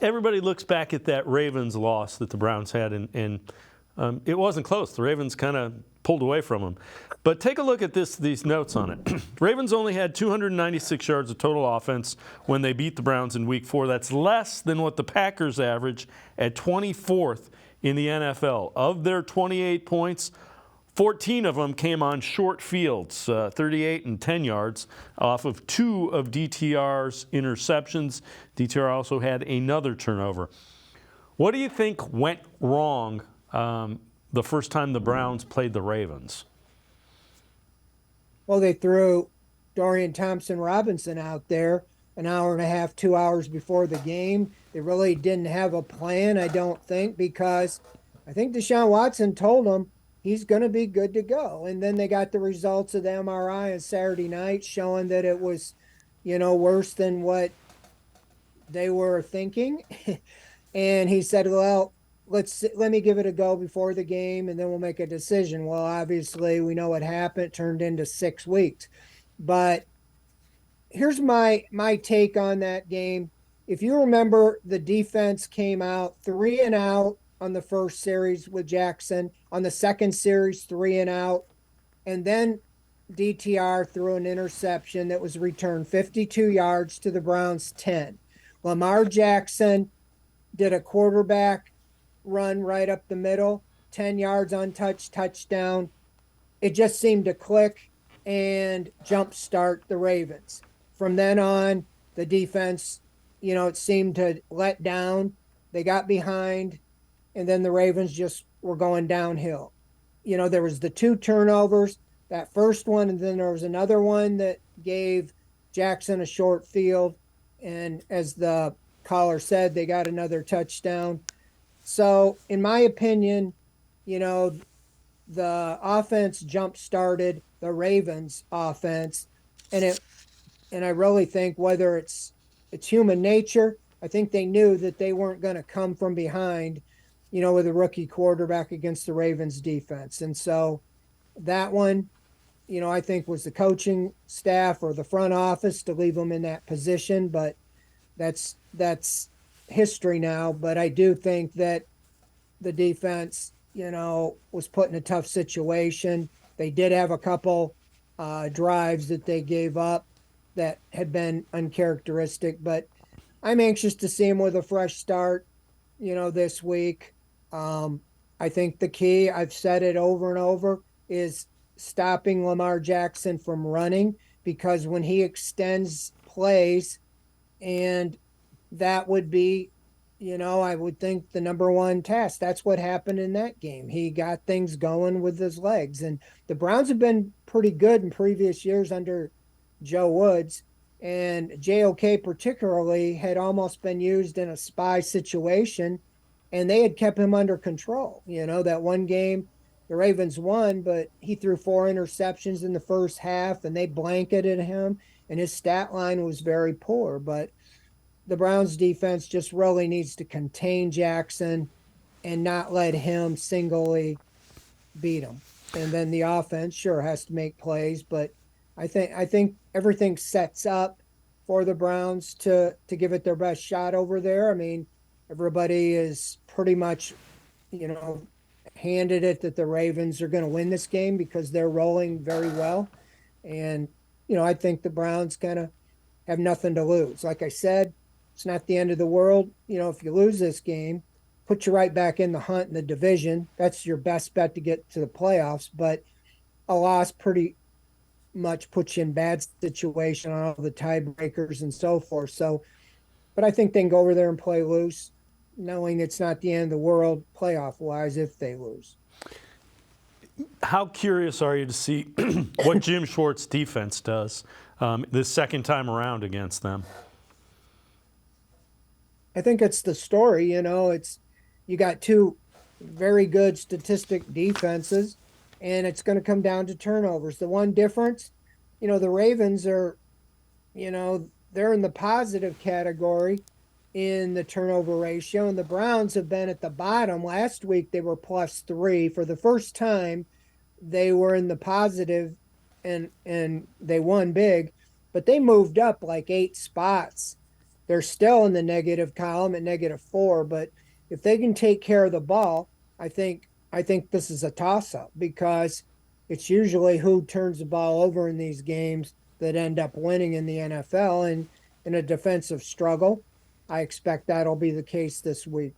everybody looks back at that Ravens loss that the Browns had, and it wasn't close. The Ravens kind of pulled away from them. But take a look at these notes on it. Ravens only had 296 yards of total offense when they beat the Browns in Week 4. That's less than what the Packers average at 24th in the NFL. Of their 28 points, 14 of them came on short fields, 38 and 10 yards, off of 2 of DTR's interceptions. DTR also had another turnover. What do you think went wrong the first time the Browns played the Ravens? Well, they threw Dorian Thompson-Robinson out there an hour and a half, 2 hours before the game. They really didn't have a plan, I don't think, because I think Deshaun Watson told them he's going to be good to go. And then they got the results of the MRI on Saturday night showing that it was, worse than what they were thinking. And he said, well, let me give it a go before the game, and then we'll make a decision. Well, obviously, we know what happened. It turned into 6 weeks. But here's my take on that game. If you remember, the defense came out 3 and out on the first series with Jackson. On the second series, 3 and out. And then DTR threw an interception that was returned 52 yards to the Browns' 10. Lamar Jackson did a quarterback run right up the middle, 10 yards untouched, touchdown. It just seemed to click and jumpstart the Ravens. From then on, the defense, it seemed to let down. They got behind, and then the Ravens just were going downhill. There was the 2 turnovers, that first one, and then there was another one that gave Jackson a short field. And as the caller said, they got another touchdown. So, in my opinion, the offense jump-started the Ravens' offense, and I really think whether it's human nature, I think they knew that they weren't going to come from behind, with a rookie quarterback against the Ravens' defense. And so that one, I think was the coaching staff or the front office to leave them in that position, but that's history now. But I do think that the defense, was put in a tough situation. They did have a couple drives that they gave up that had been uncharacteristic, but I'm anxious to see them with a fresh start, this week. I think the key, I've said it over and over, is stopping Lamar Jackson from running, because when he extends plays, and that would be, I would think the number one task. That's what happened in that game. He got things going with his legs. And the Browns have been pretty good in previous years under Joe Woods. And JOK particularly had almost been used in a spy situation, and they had kept him under control. That one game, the Ravens won, but he threw 4 interceptions in the first half, and they blanketed him, and his stat line was very poor. But the Browns defense just really needs to contain Jackson and not let him singly beat him. And then the offense sure has to make plays, but I think everything sets up for the Browns to give it their best shot over there. I mean, everybody is pretty much, handed it that the Ravens are going to win this game because they're rolling very well. And, I think the Browns kind of have nothing to lose. Like I said, it's not the end of the world. If you lose this game, put you right back in the hunt in the division. That's your best bet to get to the playoffs. But a loss pretty much puts you in bad situation on all the tiebreakers and so forth. So, but I think they can go over there and play loose, knowing it's not the end of the world playoff-wise if they lose. How curious are you to see what Jim Schwartz's defense does this second time around against them? I think it's the story. You got 2 very good statistic defenses, and it's going to come down to turnovers. The one difference, the Ravens are, they're in the positive category in the turnover ratio, and the Browns have been at the bottom. Last week they were +3. For the first time, they were in the positive, and they won big, but they moved up like 8 spots they're still in the negative column at -4. But if they can take care of the ball, I think this is a toss-up because it's usually who turns the ball over in these games that end up winning in the NFL. And in a defensive struggle, I expect that'll be the case this week.